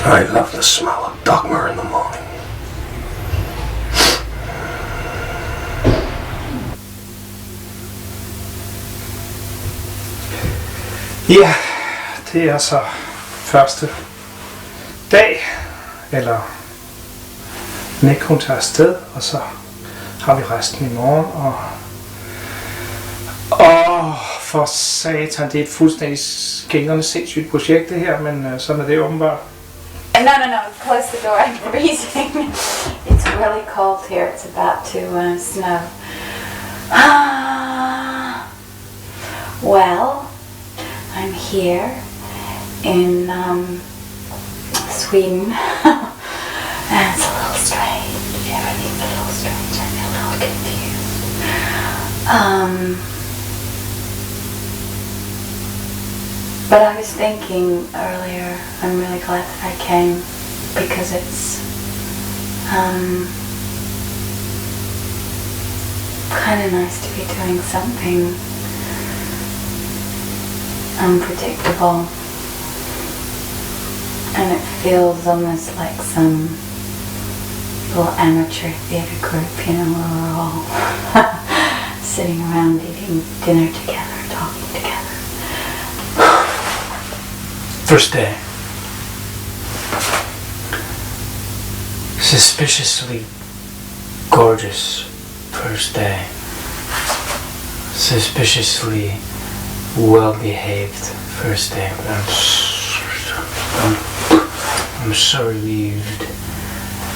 I love the smell of dogma in the morning. Ja, det er så første dag, eller Nick hun tager afsted, og så har vi resten i morgen, og for satan, det er et fuldstændig skængrende sindssygt projekt det her, men sådan er det åbenbart. No, close the door, I'm freezing. It's really cold here, it's about to snow. Well, I'm here in Sweden, and it's a little strange. Everything's a little strange. I'm a little confused. But I was thinking earlier, I'm really glad that I came because it's kind of nice to be doing something unpredictable, and it feels almost like some little amateur theatre group, you know, where we're all sitting around eating dinner together, talking together. First day. Suspiciously gorgeous first day. Suspiciously well-behaved first day. But I'm so relieved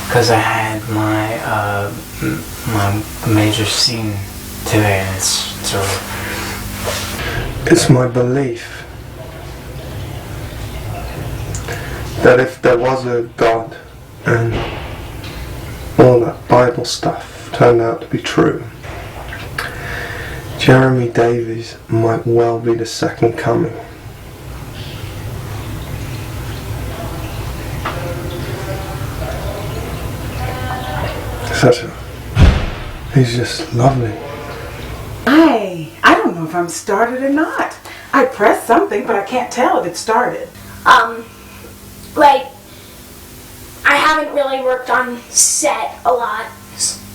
because I had my major scene today, and it's my belief that if there was a God and all that Bible stuff turned out to be true, Jeremy Davies might well be the second coming. He's just lovely. I don't know if I'm started or not. I pressed something, but I can't tell if it started. Like, I haven't really worked on set a lot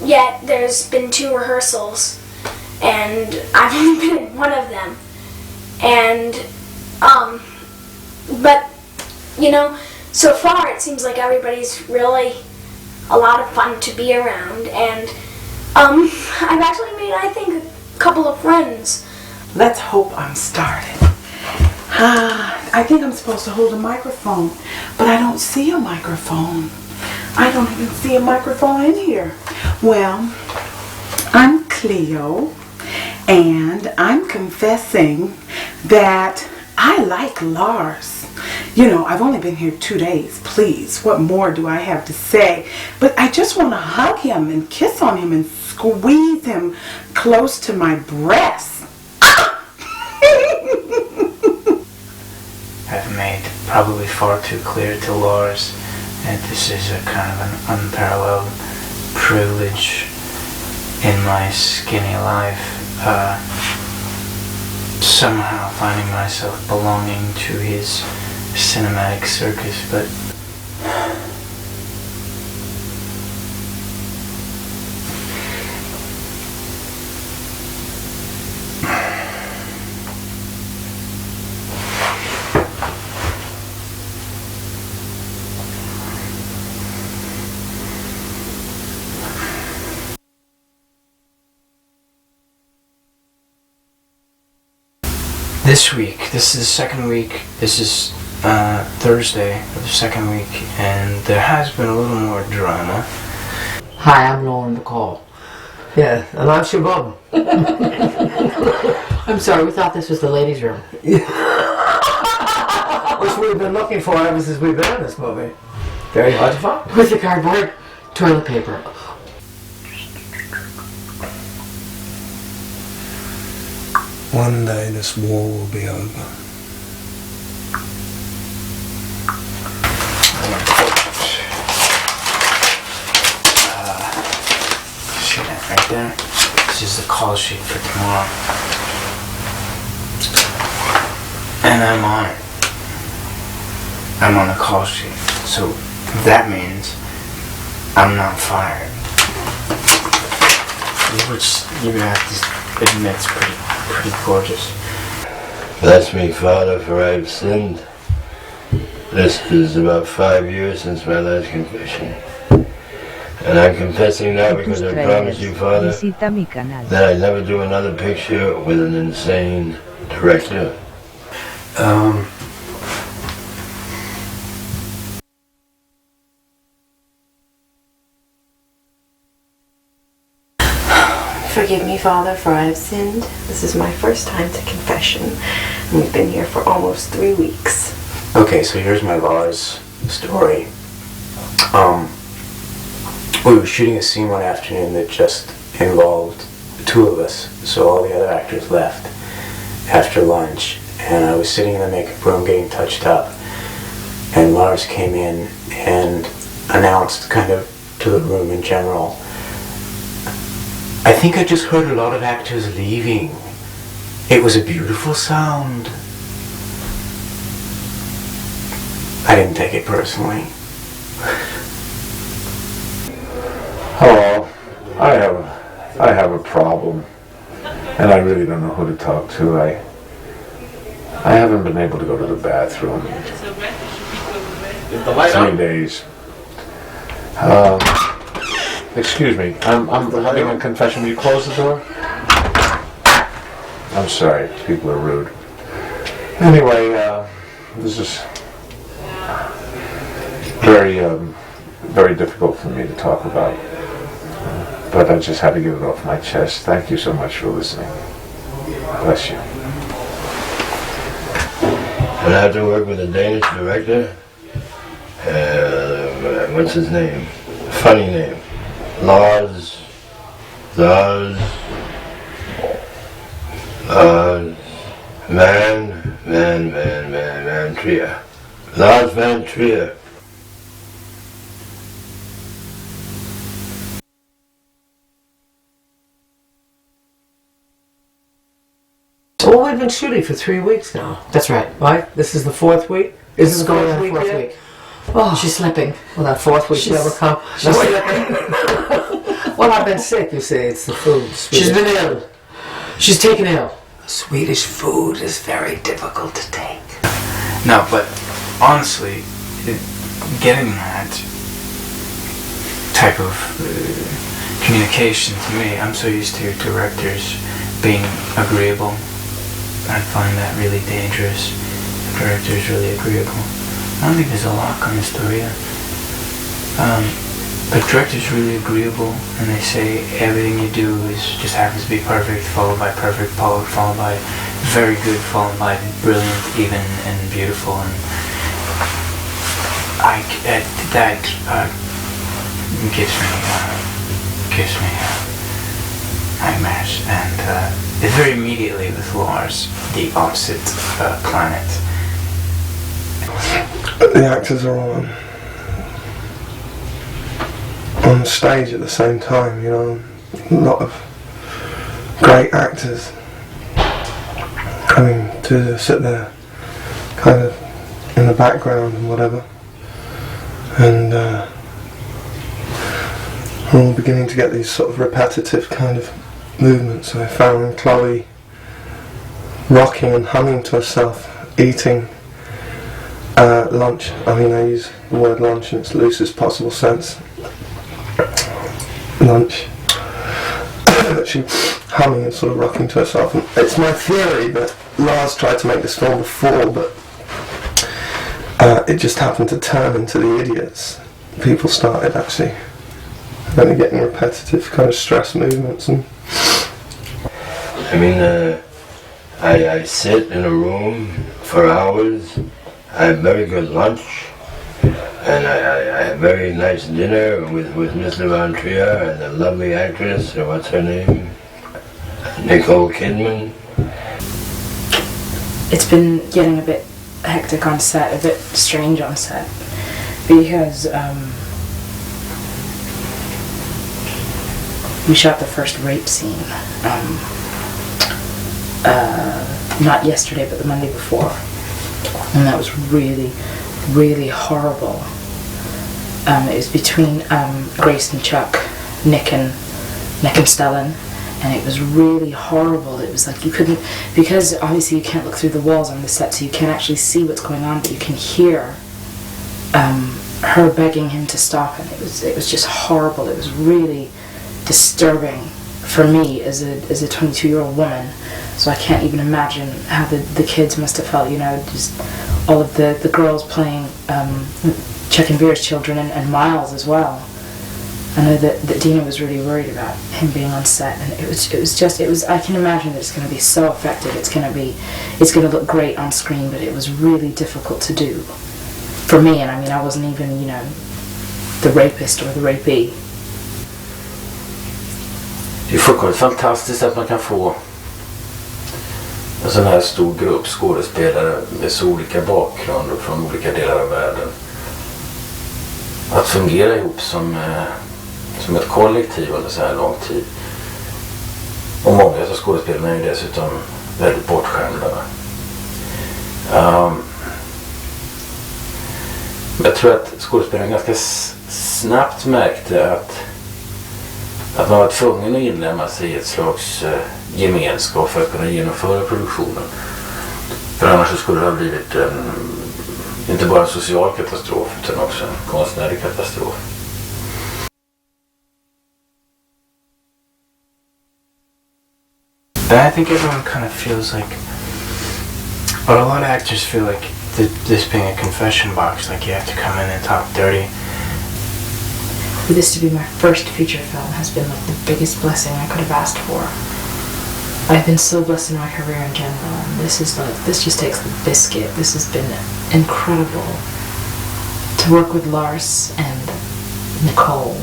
yet. There's been 2 rehearsals, and I've only been in one of them. And, but, you know, so far it seems like everybody's really a lot of fun to be around, and, I've actually made, I think, a couple of friends. Let's hope I'm started. I think I'm supposed to hold a microphone, but I don't see a microphone. I don't even see a microphone in here. Well, I'm Cleo, and I'm confessing that I like Lars. You know, I've only been here 2 days. Please, what more do I have to say? But I just want to hug him and kiss on him and squeeze him close to my breast. I've made probably far too clear to Lars that this is a kind of an unparalleled privilege in my skinny life. Somehow finding myself belonging to his cinematic circus, but this week, this is the second week, this is Thursday of the second week, and there has been a little more drama. Hi, I'm Lauren McCall. Yeah, and I'm Shabab. I'm sorry, we thought this was the ladies' room. Which we've been looking for ever since we've been in this movie. Very hard to find. With the cardboard, toilet paper. One day this war will be over. See that right there? This is the call sheet for tomorrow. And I'm on it. I'm on the call sheet, so that means I'm not fired. Which you have to admit is pretty gorgeous. Bless me, Father, for I have sinned. This is about 5 years since my last confession. And I'm confessing now because I promise you, Father, that I never do another picture with an insane director. Forgive me, Father, for I have sinned. This is my first time to confession. And we've been here for almost 3 weeks. Okay, so here's my Lars story. We were shooting a scene one afternoon that just involved the two of us, so all the other actors left after lunch, and I was sitting in the makeup room getting touched up, and Lars came in and announced kind of to the room in general, I think I just heard a lot of actors leaving. It was a beautiful sound. I didn't take it personally. Hello, I have a problem, and I really don't know who to talk to. I haven't been able to go to the bathroom in 3 days. Excuse me, I'm having a confession. Will you close the door? I'm sorry, people are rude. Anyway, this is very difficult for me to talk about. But I just had to get it off my chest. Thank you so much for listening. Bless you. And I have to work with a Danish director. What's his name? Funny name. Lars Van Trier. Lars Van Trier. Well, we've been shooting for 3 weeks now. That's right. Right? This is the 4th week? Is this Going the on 4th week fourth yet? week. Oh, she's slipping. Well, that 4th week's She's- never come. she's No, slipping. well, I've been sick, you see. It's the food. She's been ill. She's taken ill. Swedish food is very difficult to take. No, but honestly, getting that type of communication to me, I'm so used to directors being agreeable. I find that really dangerous. The director is really agreeable. I don't think there's a lock on Astoria. But director's really agreeable, and they say everything you do is just happens to be perfect, followed by perfect, followed by very good, followed by brilliant, even, and beautiful. And that gives me nightmares, and it's very immediately with Lars, the opposite planet. The actors are on stage at the same time, you know. A lot of great actors coming to sit there kind of in the background and whatever, and we're all beginning to get these sort of repetitive kind of movements. So I found Chloe rocking and humming to herself, eating lunch. I mean, I use the word lunch in its loosest possible sense. Lunch. She humming and sort of rocking to herself. And it's my theory that Lars tried to make this film before, but it just happened to turn into The Idiots. People started actually only getting repetitive kind of stress movements. And I mean, I sit in a room for hours. I have very good lunch, and I have very nice dinner with Mr. Von Trier and the lovely actress, or what's her name, Nicole Kidman. It's been getting a bit hectic on set, a bit strange on set, because we shot the first rape scene. Not yesterday, but the Monday before. And that was really really horrible. It was between Grace and Chuck, Nick and Stellan, and it was really horrible. It was like you couldn't, because obviously you can't look through the walls on the set, so you can't actually see what's going on, but you can hear her begging him to stop, and it was just horrible. It was really disturbing for me as a 22-year-old woman. So I can't even imagine how the kids must have felt. You know, just all of the girls playing Chuck and Vera's children and Miles as well. I know that Dina was really worried about him being on set, and it was I can imagine that it's going to be so effective. It's going to look great on screen, but it was really difficult to do for me. And I mean, I wasn't even, you know, the rapist or the rapee. Det är fullkomligt fantastiskt att man kan få en sån här stor grupp skådespelare med så olika bakgrunder från olika delar av världen att fungera ihop som ett kollektiv under så här lång tid. Och många av skådespelarna är ju dessutom väldigt bortskämda. Jag tror att skådespelaren ganska snabbt märkte att man var tvungen att inlämna sig i ett slags gemenskap för att kunna genomföra produktionen. För annars så skulle det ha blivit inte bara en social katastrof utan också en konstnärlig katastrof. But I think everyone kind of feels like, but a lot of actors feel like this being a confession box, like you have to come in and talk dirty. For this to be my first feature film has been like the biggest blessing I could have asked for. I've been so blessed in my career in general, and this just takes the biscuit. This has been incredible to work with Lars and Nicole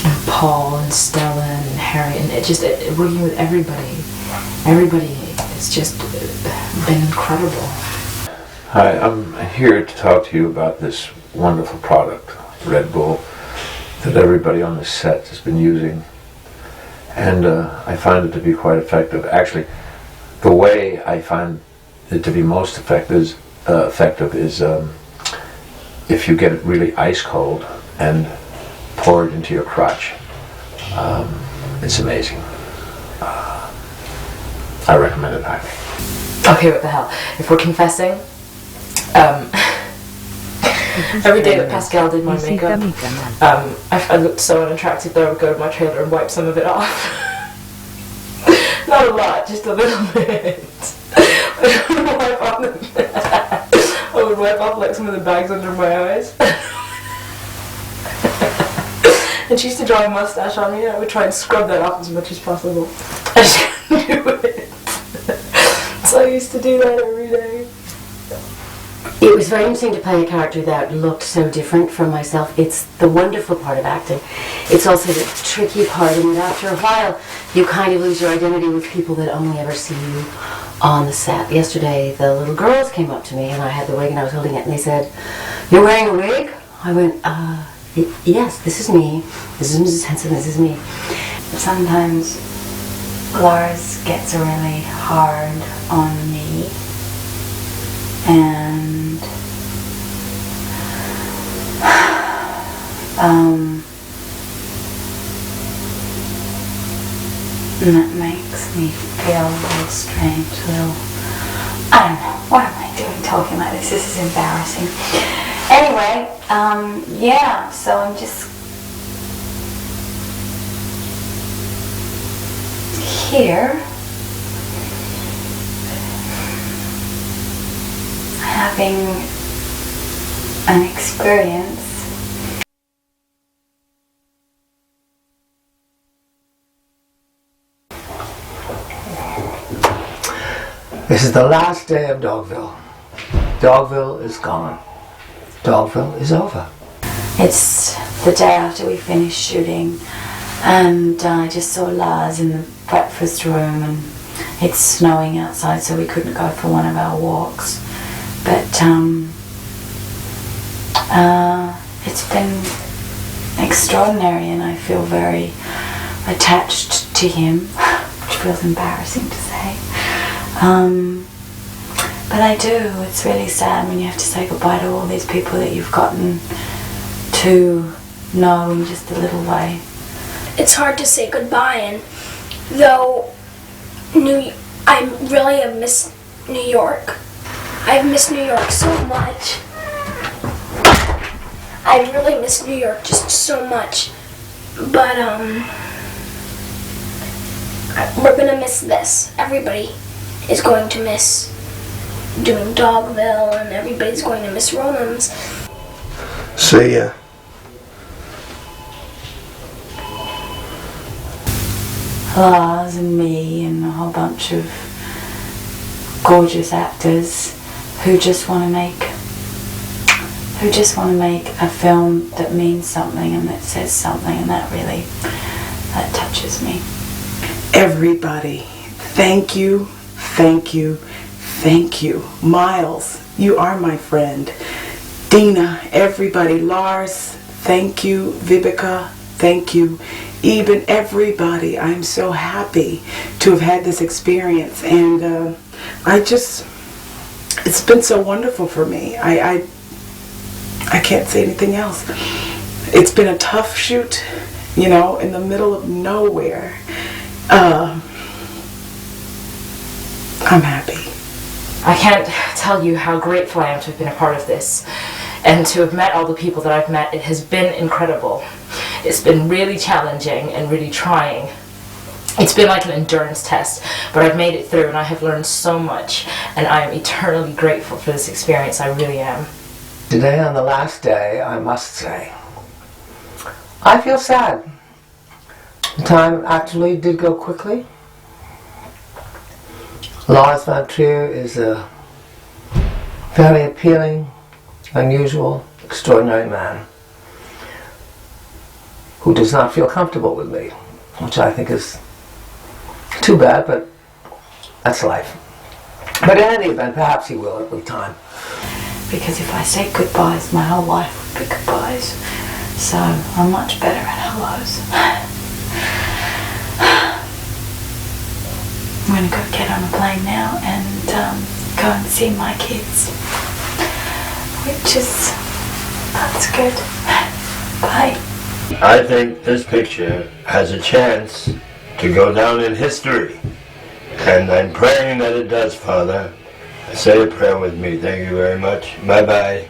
and Paul and Stellan and Harry, and working with everybody has just been incredible. Hi, I'm here to talk to you about this wonderful product, Red Bull, that everybody on the set has been using, and I find it to be quite effective. Actually, the way I find it to be most effective is if you get it really ice cold and pour it into your crotch. It's amazing. I recommend it highly. Okay, what the hell? If we're confessing, every day that Pascal did my makeup, I looked so unattractive that I would go to my trailer and wipe some of it off. Not a lot, just a little bit. I would wipe off like some of the bags under my eyes. And she used to draw a mustache on me, and I would try and scrub that off as much as possible. I just couldn't do it. So I used to do that every day. It was very interesting to play a character that looked so different from myself. It's the wonderful part of acting. It's also the tricky part, in that after a while you kind of lose your identity with people that only ever see you on the set. Yesterday the little girls came up to me, and I had the wig and I was holding it, and they said, "You're wearing a wig?" I went, yes, this is me. This is Mrs. Henson, this is me. Sometimes Lars gets really hard on me, and that makes me feel a little strange, I don't know, what am I doing talking like this? This is embarrassing. Anyway, yeah, so I'm just here having an experience. This is the last day of Dogville. Dogville is gone. Dogville is over. It's the day after we finished shooting, and I just saw Lars in the breakfast room, and it's snowing outside, so we couldn't go for one of our walks. But it's been extraordinary, and I feel very attached to him, which feels embarrassing to say. But I do. It's really sad when you have to say goodbye to all these people that you've gotten to know in just a little way. It's hard to say goodbye, and though I really have missed New York. I've missed New York so much. I really miss New York just so much. But we're gonna miss this. Everybody is going to miss doing Dogville, and everybody's going to miss Romans. See ya. Lars and me and a whole bunch of gorgeous actors who just want to make a film that means something and that says something, and that touches me. Everybody, thank you, thank you, thank you. Miles, you are my friend. Dina, everybody, Lars, thank you. Vibeke, thank you. Eben, everybody, I'm so happy to have had this experience, and it's been so wonderful for me. I can't say anything else. It's been a tough shoot, you know, in the middle of nowhere. I'm happy. I can't tell you how grateful I am to have been a part of this, and to have met all the people that I've met. It has been incredible. It's been really challenging and really trying. It's been like an endurance test, but I've made it through, and I have learned so much, and I am eternally grateful for this experience. I really am. Today, on the last day, I must say, I feel sad. The time actually did go quickly. Lars von Trier is a very appealing, unusual, extraordinary man who does not feel comfortable with me, which I think is too bad, but that's life. But in any event, perhaps he will with time. Because if I say goodbyes, my whole life would be goodbyes. So I'm much better at hellos. I'm going to go get on a plane now and go and see my kids. That's good. Bye. I think this picture has a chance to go down in history. And I'm praying that it does, Father. Say a prayer with me. Thank you very much. Bye-bye.